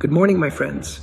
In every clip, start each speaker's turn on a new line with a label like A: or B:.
A: Good morning, my friends.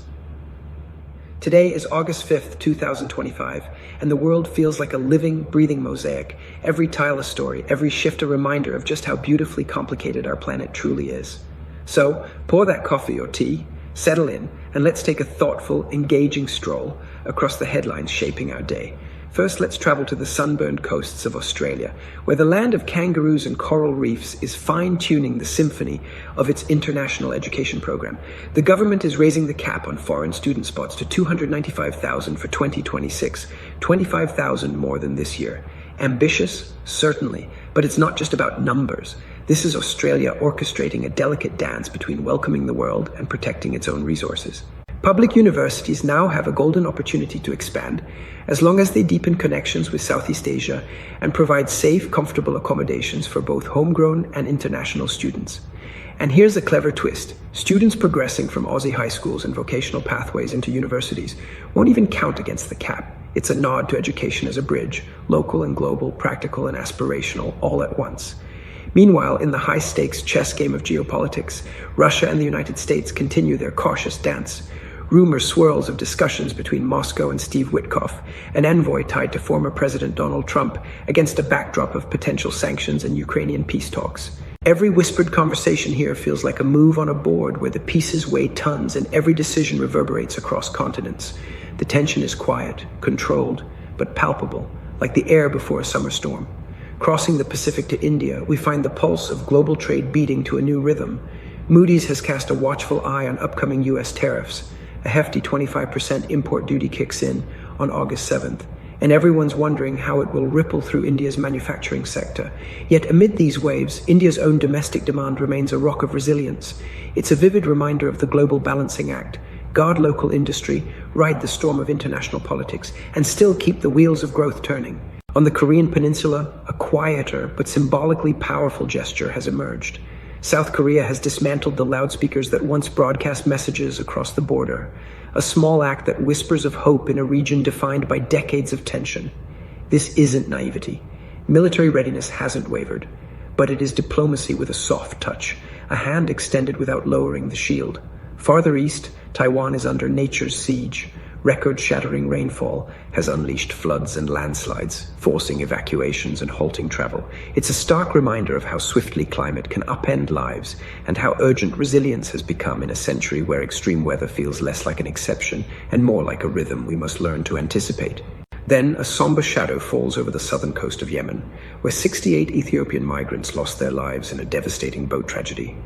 A: Today is August 5th, 2025, and the world feels like a living, breathing mosaic. Every tile a story, every shift a reminder of just how beautifully complicated our planet truly is. So, pour that coffee or tea, settle in, and let's take a thoughtful, engaging stroll across the headlines shaping our day. First, let's travel to the sunburned coasts of Australia, where the land of kangaroos and coral reefs is fine-tuning the symphony of its international education program. The government is raising the cap on foreign student spots to 295,000 for 2026, 25,000 more than this year. Ambitious? Certainly, but it's not just about numbers. This is Australia orchestrating a delicate dance between welcoming the world and protecting its own resources. Public universities now have a golden opportunity to expand, as long as they deepen connections with Southeast Asia and provide safe, comfortable accommodations for both homegrown and international students. And here's a clever twist. Students progressing from Aussie high schools and vocational pathways into universities won't even count against the cap. It's a nod to education as a bridge, local and global, practical and aspirational, all at once. Meanwhile, in the high-stakes chess game of geopolitics, Russia and the United States continue their cautious dance. Rumor swirls of discussions between Moscow and Steve Witkoff, an envoy tied to former President Donald Trump, against a backdrop of potential sanctions and Ukrainian peace talks. Every whispered conversation here feels like a move on a board where the pieces weigh tons and every decision reverberates across continents. The tension is quiet, controlled, but palpable, like the air before a summer storm. Crossing the Pacific to India, we find the pulse of global trade beating to a new rhythm. Moody's has cast a watchful eye on upcoming U.S. tariffs. A hefty 25% import duty kicks in on August 7th, and everyone's wondering how it will ripple through India's manufacturing sector. Yet amid these waves, India's own domestic demand remains a rock of resilience. It's a vivid reminder of the global balancing act. Guard local industry, ride the storm of international politics, and still keep the wheels of growth turning. On the Korean peninsula, a quieter but symbolically powerful gesture has emerged. South Korea has dismantled the loudspeakers that once broadcast messages across the border, a small act that whispers of hope in a region defined by decades of tension. This isn't naivety. Military readiness hasn't wavered, but it is diplomacy with a soft touch, a hand extended without lowering the shield. Farther east, Taiwan is under nature's siege. Record-shattering rainfall has unleashed floods and landslides, forcing evacuations and halting travel. It's a stark reminder of how swiftly climate can upend lives and how urgent resilience has become in a century where extreme weather feels less like an exception and more like a rhythm we must learn to anticipate. Then a somber shadow falls over the southern coast of Yemen, where 68 Ethiopian migrants lost their lives in a devastating boat tragedy.